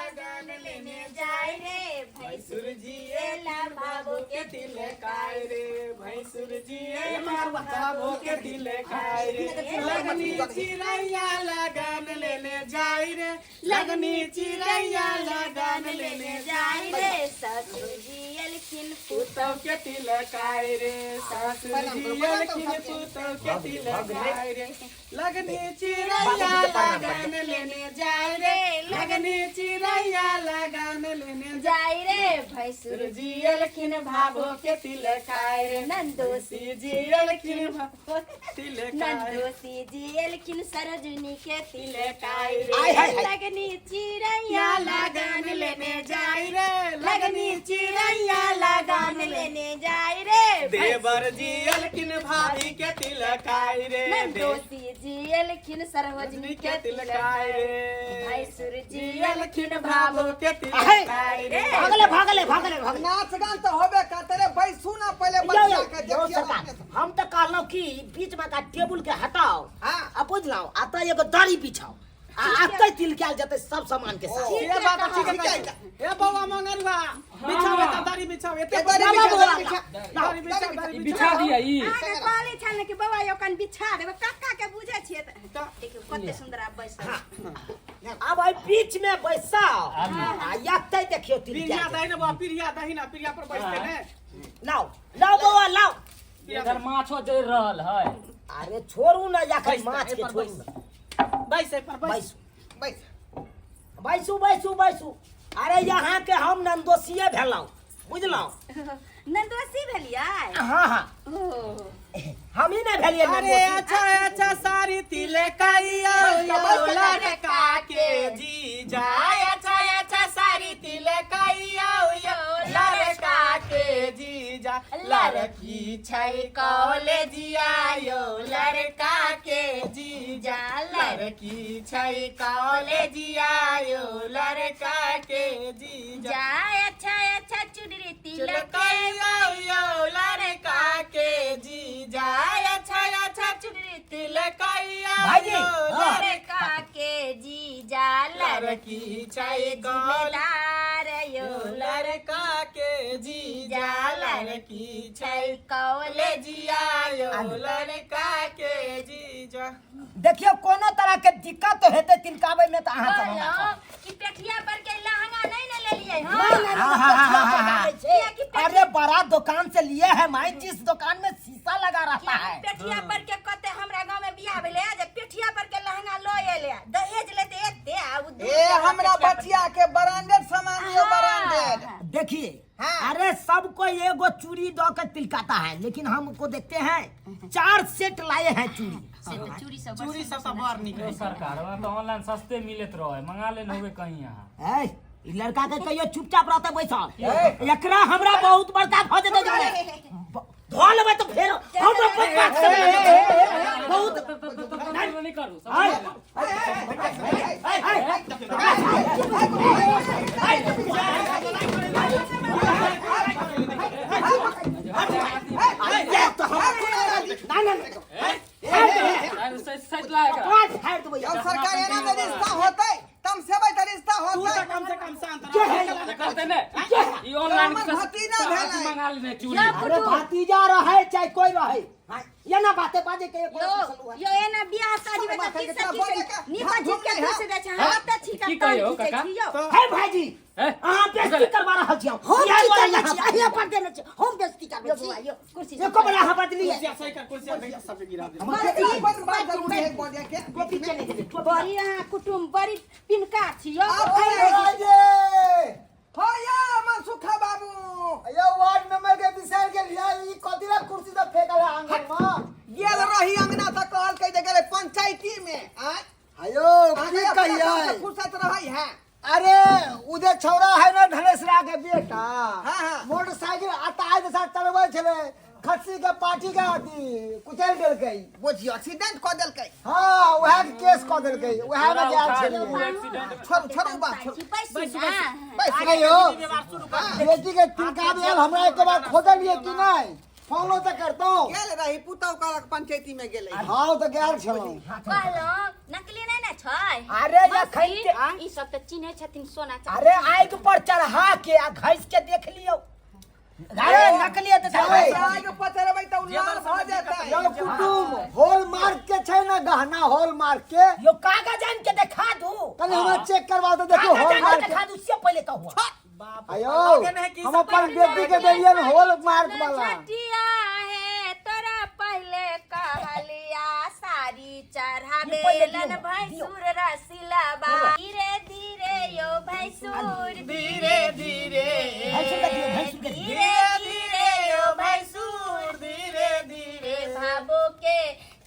लगन लेने जाए रे भैंसुर जी बाबू के तिलकाय रे भैंसुर जी बाबू के तिलकाय रे लगनी चिड़ैया लगन लेने जाए रे लगनी चिड़ैया लगन लेने जाए रे ससुर जी अलखिन पुतौ के तिलकाय रे ससुर जी अलखिन पुतौ के तिलकाय रे लगनी चिड़ैया लगन लेने जाए रे लगनी चिड़ैया लगन लेने जाए रे भैंसुर जी अलखिन भाभो के तिलकाय रे नंदोसी जी अलखिन भाभो तिलकाय नंदोसी जी अलखिन सरोजनी के तिलकाय रे लगनी चिड़ैया लगन लेने जाए रे लगनी चिड़ैया लगन लेने जाए रे देवर जी अलखिन भाभी के तिलकाय रे नंदोसी जी अलखिन सरोजनी के तिलकाय रे भैंसुर जी अलखिन भाभो के तिलकाय रे भागले नाच गान तो होबे करते रे भाई सुना पहले बच्चा के देखियो हम तो कहलो कि बीच में का टेबल के हटाओ हां अब बुझलाओ आता एगो दाढ़ी बिछाओ आते तिलकाल जते सब सामान के साथ ये बात ठीक है ए बौआ मंगरुआ बिछाओ त दाढ़ी बिछाओ एते दाढ़ी बिछा बिछा दिया ई आगे कहले छन कि बौआ यो कन बिछा देबे काका के बुझे छिए त देखियो कते सुंदर आप बैसल अब आई बीच में बैसाओ आ याते देखियो पिरिया तिलकाल दही ना बा पिरिया दही ना पिरिया पर बैठते ने लाओ लाओ बौआ लाओ इधर माछो जड़ रहल है अरे छोड़ू ना जाकर माछ के छोड़ू ना बैसे पर बैस बैसू अरे यहाँ के हम नंदोसिये भेलौ बुझलौ नंदोसी भेलियै हाँ हम ही नहीं भेलिए अरे अच्छा सारी तिलकाइया लड़का के जी जाय अच्छा सारी तिलकाइया लड़का के जी जा लड़की छै कॉलेजिया यो लड़का के जी जा लड़की छै कॉलेजिया यो लड़का के जी जा अच्छा चुनरी तिलकाइया यो लड़का के जी जाय अच्छा चुनरी तिलकाइया लड़का के जी जा लड़की छै गोलार यो लड़का के जी जा लड़की छै कॉलेजिया यो लड़का के जी जा देखियो कोनो तरह के दिक्कत तो हेते तिलकावे में तो अहाँ समझ कि पेठिया पर के लहंगा नहीं न ले लिए अरे बड़ा दुकान से लिए है माई जिस दुकान में शीशा लगा रहता है पेठिया पर के कते हमरा गांव में बियाह भेले जे पेठिया पर के लहंगा लो एले दहेज लेते एते ए हमरा बचिया के ब्रांडेड सामान यो ब्रांडेड देखिए अरे सबको एगो चूड़ी दो के तिलकाता है लेकिन हमको देखते हैं 4 सेट लाए हैं चूड़ी सब बाहर निकले सरकार तो ऑनलाइन सस्ते मिलत रहे मंगा लेन होवे कहीं यहाँ ई लड़का के कहियो चुपचाप रहते बैठल एकरा हमरा बहुत बड़का भ जेते धो लेबै तो फेर हमरा बहुत नहीं करू सरकार एना में रिश्ता होतै तम सेबै त रिश्ता होतै कम से कम शांत करते ने ई ऑनलाइन भतीजा भेलै मंगा लेने चूड़ी अरे भतीजा रहे चाहे कोई रहे ये ना बातें बाजे के यो एना बियाह शादी में किस नीपा झुक के घुस दे छै हम त ठीक की कहियो काका हे भाईजी अहाँ बेइज्जती करवा रहल छी हम यहाँ पर देने छी हम बेइज्जती करबे छी कुर्सी को बड़ा यहाँ पर दिलिए सही कर कुर्सी भैया सब गिरा दे बात जरूर है बोलिए के गोपी चले दे बड़ी यहाँ कुटुम बड़ी पिनका छियो होया मनसुखा बाबू ये वार्ड नंबर के विषय के लिए ई कदिरा कुर्सी से फेंकल आंगन में गेल रही अंगना त कहल कह दे गेले पंचायती में आयो की कहिए फुर्सत रही है अरे उधर छौरा है ना धनेशरा के बेटा हाँ। मोटरसाइकिल आता है के साथ चलबै छले खस्सी के पार्टी के आदमी कुचल देल गई बुझियो एक्सीडेंट क देल के हां वह केस क देल गई वह में जाल छले छोड़ू बात बैस अरे यो बेटी के तिलका भेल हमरा एक बार खोदलिए कि नहीं फॉलो तो करतो गेल रही पुतौ का पंचायती में गेलै हां तो गेल छलो कहलो नकली नहीं ना छै अरे या खैते ई सब त चिन्हे छथिन सोना चांदी अरे आग पर चढ़ा के आ घैस के देख लियो अरे नकली है तो आगे पचरबै त लाल भ जेतै यो कुटुम होल मार्क के छै ना गहना होल मार्क के यो कागज आन के दिखा दू कल हमरा चेक करवा दो देखो होल कागज मार्क दिखा दू से पहले कहूँ आयो हम अपन बेटी के देलिए होल मार्क वाला छटिया है तोरा पहले कहलिया सारी चढ़ा बेलन भैंसुर रसिलाबा धीरे धीरे यो भैंसुर धीरे धीरे धीरे धीरे यो भैंसुर धीरे धीरे भाबो के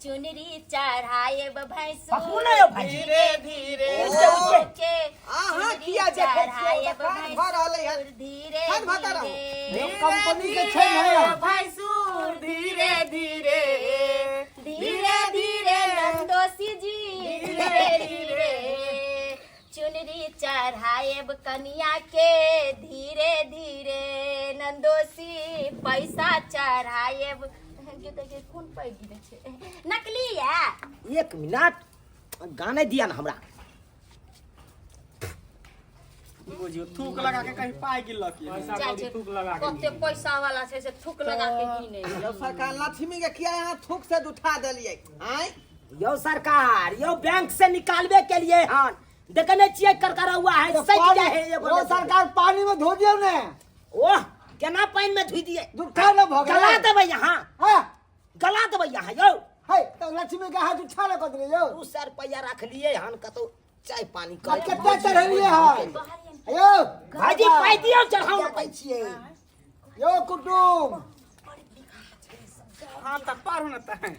चुनरी चढ़ाए पकड़ू ना यो भैंसुर भाई धीरे धीरे भाबो के आहा चुनरी किया देखे चढ़ाए खान भर रहलै है भैंसुर धीरे खान भर रहो। धीरे यो कंपनी के छै ना भैंसुर धीरे धीरे धीरे धीरे नंदोसी जी धीरे धीरे चुनरी चढ़ाएब कन्या के धीरे धीरे नंदोसी पैसा चढ़ाएब कौन पैसा गिरे छे नकली है 1 मिनट गाने दिया ना हमरा बुझियो थूक लगा के कहीं पाई गिरलक पैसा जाय कौड़ी छे थूक लगा के कते पैसा वाला छे से थूक लगा के गिने जब सरकार लक्ष्मी के किया यहाँ थूक से उठा देलिए आय यो सरकार यो बैंक से निकालबे के लिए हन देखने छिए करकरा हुआ है तो सच पानी- क्या है ये वो बोलो सरकार पानी में धो दियो ने ओह केना पानी में धुई दिए दुखा न भ गला गेल देबै यहाँ हां गला देबै यहाँ यो है तो लक्ष्मी के हाथ उठा ले कत यो 200 रुपया रख लिए हन कतो चाय पानी अब कर कितना चढ़ेलिए है अयो भाजी पाई दियो चढ़ाऊ कहै छिए यो कुटुम हम तक पार होना है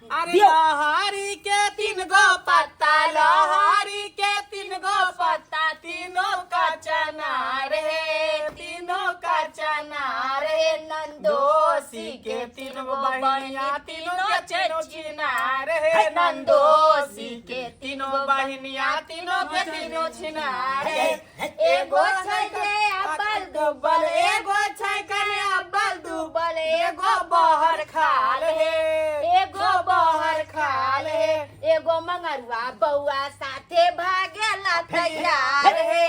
अरे दियो। लहारी के 3 गो पत्ता लहारी के 3 गो पत्ता तीनों का चना रे तीनों का चना रे नंदोसी के 3 गो बहनिया तीनों के तीनों छिनार रे नंदोसी के 3 गो बहनिया तीनों के तीनों छिनार रे एगो छै के अब्बल दुब्बल एगो छै के अब्बल दुब्बल एगो बहर खाल हे एगो बहर खाल हे एगो मंगरुआ बौआ साथे भागेला तैयार हे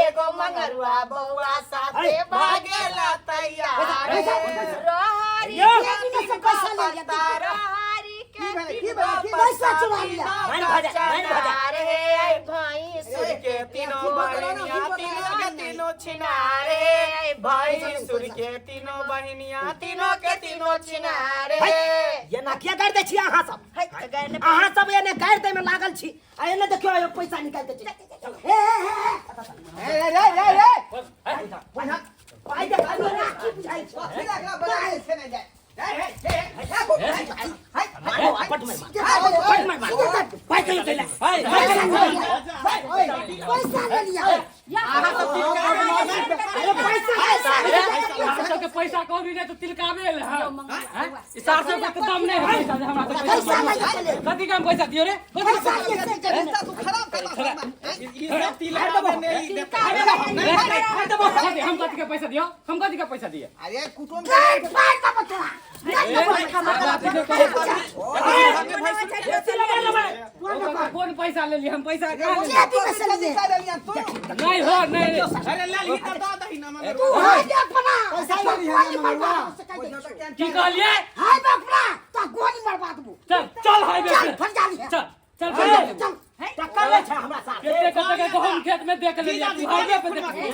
एगो मंगरुआ बौआ साथे भागेला तैयार रहरी यो, के तीन गो पत्ता रहरी के तीन गो पैसा चुरा लिया मान भजा रे भाई सुर के तीनों बहनिया तीनों के तीनों छिनारे भाई सुर के तीनों बहनिया तीनों के तीनों छिनारे ये ना क्या कर दे छी अहाँ सब अहाँ सब एने कर दे में लागल छी आ एने देखियो यो पैसा निकाल दे छी रे पाई दे की बुझाई छ फिर बना से नहीं जाए मारो पट मार पाई के चले पैसा ले लिया अरे पैसा हम सबके पैसा कौड़ी नहीं तो तिलकाबे ले हां इस 400 के तो दाम नहीं है पैसा जे हमरा तो पैसा ले चले कथी काम पैसा दियो रे पैसा कैसे चले तू खराब कर ये सब तिलक में नहीं देता हम कथी के पैसा दियो हम कथी के पैसा दिए अरे कुटुंब गेट फाड़ का बचला कौन पैसा ले लिए हम पैसा कहाँ ले लिए? जेबी में से ले ले तू नहीं हो नहीं अरे लाल ही तो दादा ही ना मगर तू हाय दे अपना पैसा ले लिया मरवा की कहलिए हाय दे अपना तो गोली मरवा दबू चल चल हाईवे चल पे फट जा लिया चल चल चल टक्कर ले छ हमरा साथ केते केते के गहूम खेत में देख ले तू हाईवे पे देखिए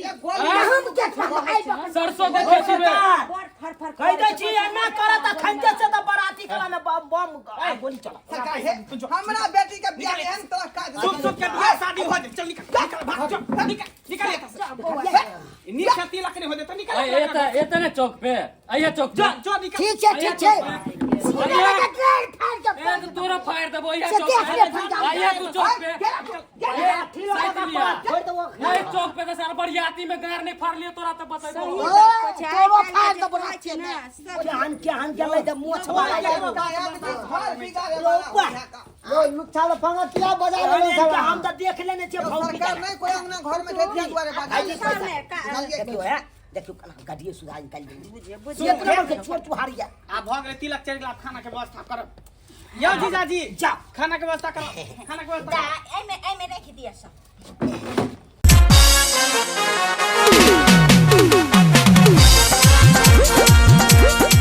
ये गोली हम के हाय दे सरसों देखे छी रे कह दे छी ना करत खंजे से तो बराती कला में बम गोली चला सरकार है हमरा बेटी के बियाह एहन तरह काज सुन सुन के बियाह शादी हो जाए चल निकल भाग चल निकल नीचे तिलक नहीं हो जाए तो निकल ये ने चौक पे आइए चौक जो जो निकल ठीक है सीधे लगा गेट फाड़ के ए तो तोरा फाड़ देबो ये से चौक देख ले पे फट जा आइए तू चौक पे ठीक लगा छोड़ दो नहीं चौक पे तो सारा बरियाती में गार नहीं फाड़ लिए तोरा तो बता दो तोरो फाड़ दे बड़ा छे ना क्या ले दे मुंह छवाला घर बिगाड़े वाला ओ मुछाल पंगा किया बजा ले के हम तो देख लेने छे भौंकी सरकार नहीं कोई अंगना घर में खेत दुआरे बाजा देखियो है देखियो कना गाड़िए सुधार निकाल दे बुझे ये नंबर के छोड़ चुहारिया आ भ गेलै तिलक चढ़ि गेल खाना के व्यवस्था करब यौ जीजाजी जा खाना के व्यवस्था करब खाना के व्यवस्था एमे रख दिया सब